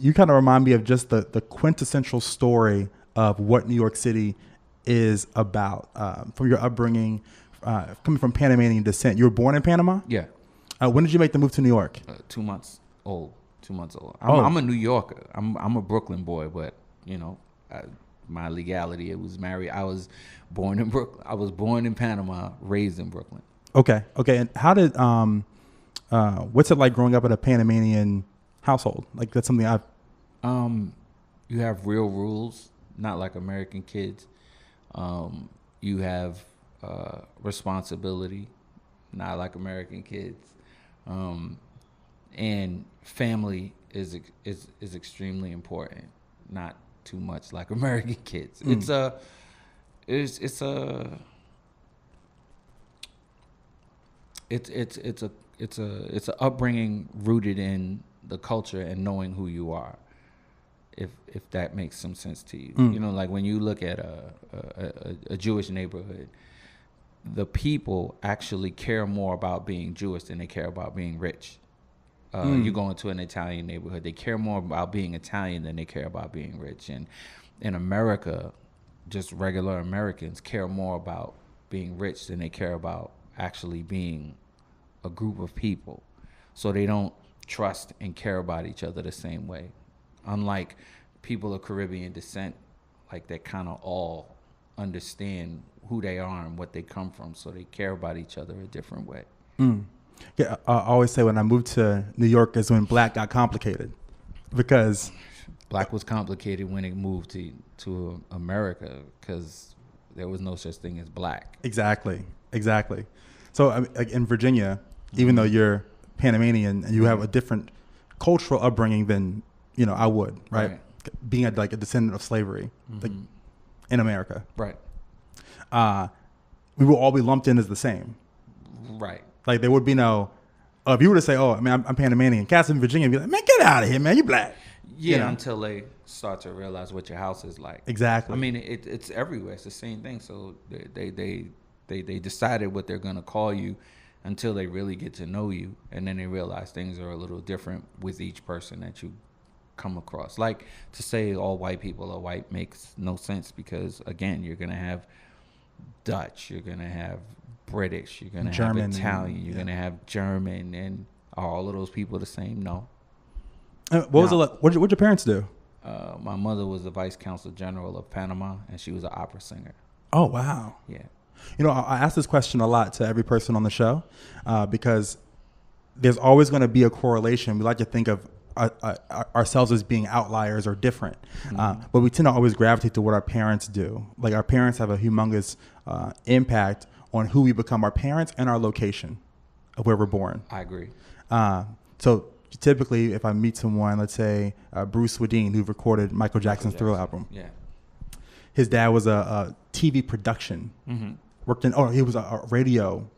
you kind of remind me of just the quintessential story of what New York City is about. From your upbringing, coming from Panamanian descent. You were born in Panama? Yeah. When did you make the move to New York? 2 months old. 2 months old. Oh. I'm a New Yorker. I'm a Brooklyn boy, but my legality, it was married. I was born in Brooklyn. I was born in Panama, raised in Brooklyn. Okay. And how did what's it like growing up in a Panamanian household? Like that's something I've. You have real rules, not like American kids. You have responsibility, not like American kids. And family is extremely important, not too much like American kids. It's a upbringing rooted in the culture and knowing who you are. If that makes some sense to you, like when you look at a Jewish neighborhood, the people actually care more about being Jewish than they care about being rich. You go into an Italian neighborhood, they care more about being Italian than they care about being rich. And in America, just regular Americans care more about being rich than they care about actually being a group of people. So they don't trust and care about each other the same way. Unlike people of Caribbean descent, like they kind of all understand who they are and what they come from, so they care about each other a different way. Yeah, I always say when I moved to New York is when black got complicated, because black was complicated when it moved to America, because there was no such thing as black. Exactly. So like in Virginia, even though you're Panamanian and you have a different cultural upbringing than I would, right? Being a descendant of slavery, like in America, right? We will all be lumped in as the same, right? Like there would be no, if you were to say, "Oh, I mean, I'm Panamanian," cats in Virginia would be like, "Man, get out of here, man, you black." Yeah, until they start to realize what your house is like. Exactly. I mean, it's everywhere. It's the same thing. So they decided what they're gonna call you until they really get to know you, and then they realize things are a little different with each person that you come across. Like to say all white people are white makes no sense, because again, you're gonna have Dutch, you're gonna have British, you're gonna have Italian, you're gonna have German, and are all of those people the same? No. What was it like? What'd your parents do? My mother was the vice consul general of Panama, and she was an opera singer. Oh wow! Yeah. I ask this question a lot to every person on the show because there's always going to be a correlation. We like to think of ourselves as being outliers or different, but we tend to always gravitate to what our parents do. Like our parents have a humongous impact on who we become, our parents and our location of where we're born. I agree. So typically, if I meet someone, let's say Bruce Swedeen, who recorded Michael Jackson's Thriller album, his dad was a TV production. He was a radio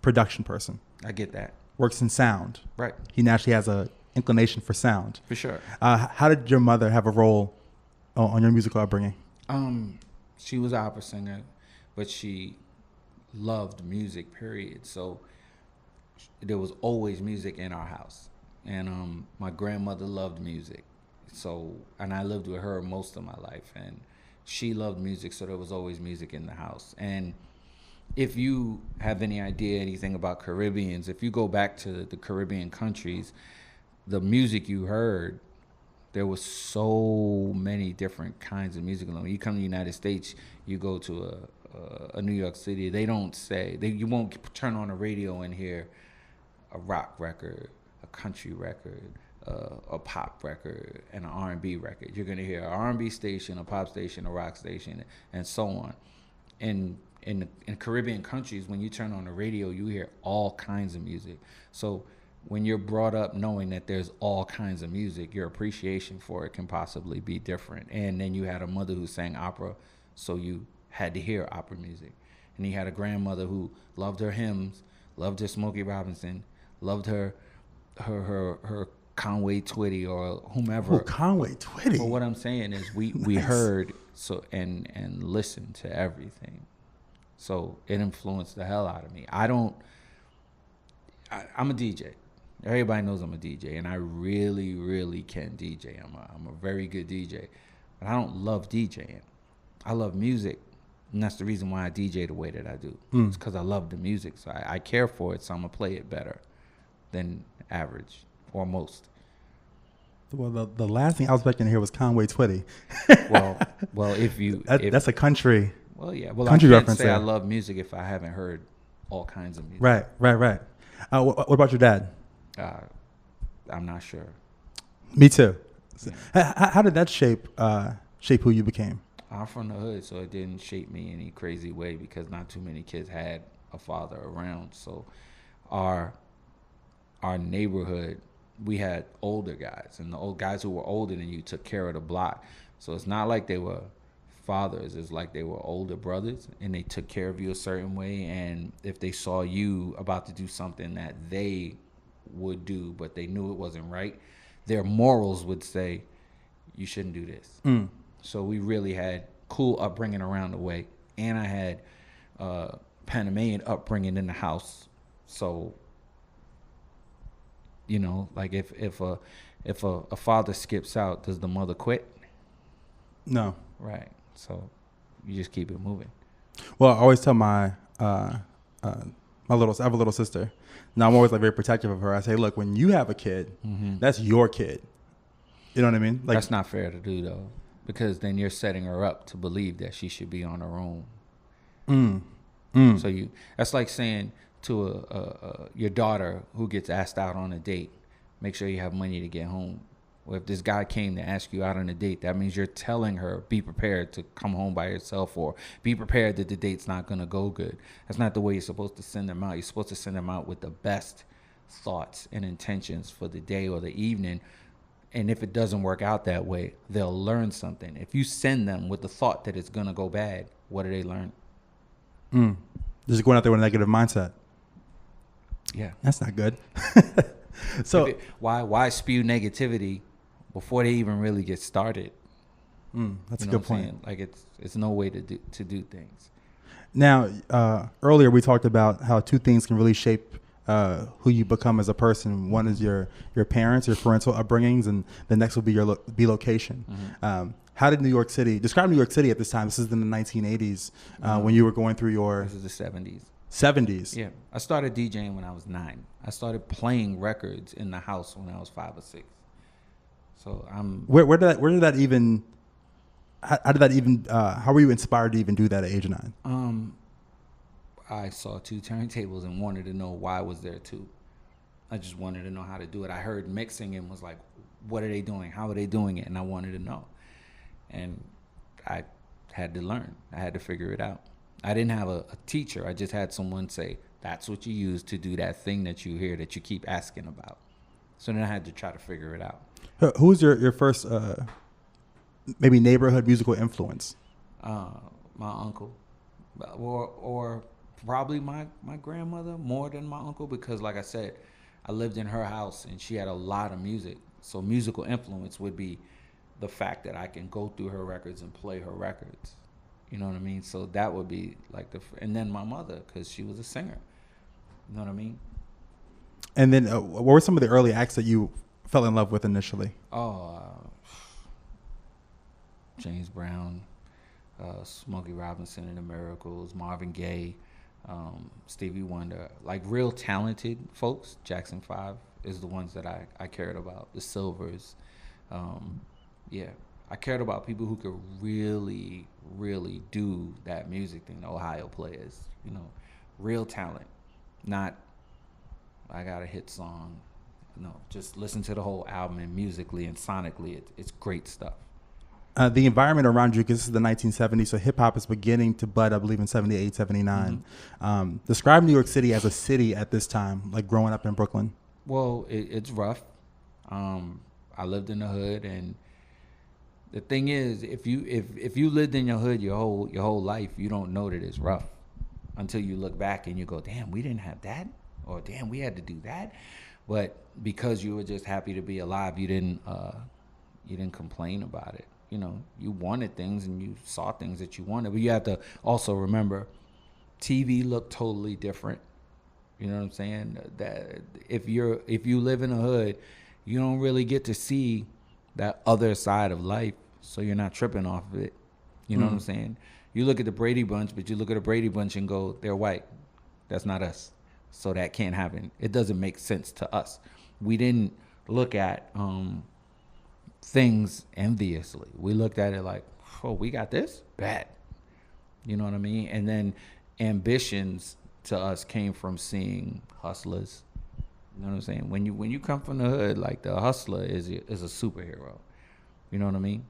production person. I get that. Works in sound. Right. He naturally has a inclination for sound. For sure. How did your mother have a role on your musical upbringing? She was an opera singer, but she loved music, period. So there was always music in our house. And my grandmother loved music. So, and I lived with her most of my life. And she loved music, so there was always music in the house. And if you have any idea anything about Caribbeans, if you go back to the Caribbean countries, the music you heard, there was so many different kinds of music. When you come to the United States, you go to a New York City, they don't say, you won't turn on the radio and hear a rock record, a country record, a pop record, and an R&B record. You're going to hear an R&B station, a pop station, a rock station, and so on. In Caribbean countries, when you turn on the radio, you hear all kinds of music. So when you're brought up knowing that there's all kinds of music, your appreciation for it can possibly be different. And then you had a mother who sang opera, so you had to hear opera music. And you had a grandmother who loved her hymns, loved her Smokey Robinson, loved her Conway Twitty or whomever. Oh, Conway Twitty. But what I'm saying is we heard and listened to everything. So it influenced the hell out of me. I'm a DJ. Everybody knows I'm a DJ, and I really, really can DJ. I'm a very good DJ, but I don't love DJing. I love music, and that's the reason why I DJ the way that I do. It's because I love the music, so I care for it, so I'm going to play it better than average or most. Well, the last thing I was expecting to hear was Conway Twitty. well, that's a country. Well, yeah. Well, country I can't reference say there. I love music if I haven't heard all kinds of music. Right. What about your dad? I'm not sure. Me too. Yeah. How did that shape who you became? I'm from the hood, so it didn't shape me any crazy way because not too many kids had a father around. So our neighborhood, we had older guys, and the old guys who were older than you took care of the block. So it's not like they were fathers. It's like they were older brothers, and they took care of you a certain way. And if they saw you about to do something that they would do, but they knew it wasn't right, their morals would say, you shouldn't do this. So we really had cool upbringing around the way, and I had Panamanian upbringing in the house. So, you know, like if a father skips out, does the mother quit? No. Right. So you just keep it moving. Well, I always tell I have a little sister. Now I'm always like very protective of her. I say, look, when you have a kid, that's your kid. You know what I mean? Like, that's not fair to do though, because then you're setting her up to believe that she should be on her own. So that's like saying to your daughter who gets asked out on a date, make sure you have money to get home. Well, if this guy came to ask you out on a date, that means you're telling her, be prepared to come home by yourself, or be prepared that the date's not going to go good. That's not the way you're supposed to send them out. You're supposed to send them out with the best thoughts and intentions for the day or the evening. And if it doesn't work out that way, they'll learn something. If you send them with the thought that it's going to go bad, what do they learn? Just going out there with a negative mindset. Yeah. That's not good. So why spew negativity before they even really get started? That's a good point. Saying? Like it's no way to do things. Now, earlier we talked about how two things can really shape who you become as a person. One is your parents, your parental upbringings, and the next will be your location. How did describe New York City at this time? This is in the 1980s when you were going through your... This is the 70s. 70s? Yeah. I started DJing when I was 9. I started playing records in the house when I was 5 or 6. So I'm... Where did that even... How were you inspired to even do that at age 9? I saw 2 turntables and wanted to know why was there 2. I just wanted to know how to do it. I heard mixing and was like, what are they doing? How are they doing it? And I wanted to know. And I had to learn. I had to figure it out. I didn't have a teacher. I just had someone say, that's what you use to do that thing that you hear that you keep asking about. So then I had to try to figure it out. Who was your first maybe neighborhood musical influence? My uncle. Or probably my grandmother more than my uncle, because like I said, I lived in her house and she had a lot of music. So musical influence would be the fact that I can go through her records and play her records. You know what I mean? So that would be like and then my mother, because she was a singer. You know what I mean? And then what were some of the early acts that you fell in love with initially? James Brown, Smokey Robinson and the Miracles, Marvin Gaye, Stevie Wonder, like real talented folks. Jackson 5 is the ones that I cared about. The Silvers. I cared about people who could really, really do that music thing. The Ohio Players, real talent. Not, I got a hit song. No, just listen to the whole album, and musically and sonically, it's great stuff. The environment around you, because this is the 1970s, so hip-hop is beginning to bud, I believe, in 78, 79. Describe New York City as a city at this time, like growing up in Brooklyn. Well, it's rough. I lived in the hood, and the thing is, if you lived in your hood your whole life, you don't know that it's rough until you look back and you go, damn, we didn't have that, or damn, we had to do that. But because you were just happy to be alive, you didn't complain about it. You wanted things and you saw things that you wanted. But you have to also remember, TV looked totally different. You know what I'm saying? That if you live in a hood, you don't really get to see that other side of life, so you're not tripping off of it. You know what I'm saying? You look at the Brady Bunch, but you look at the Brady Bunch and go, they're white. That's not us. So that can't happen. It doesn't make sense to us. We didn't look at things enviously. We looked at it like, oh, we got this? Bad. You know what I mean? And then ambitions to us came from seeing hustlers. You know what I'm saying? When you come from the hood, like the hustler is a superhero. You know what I mean?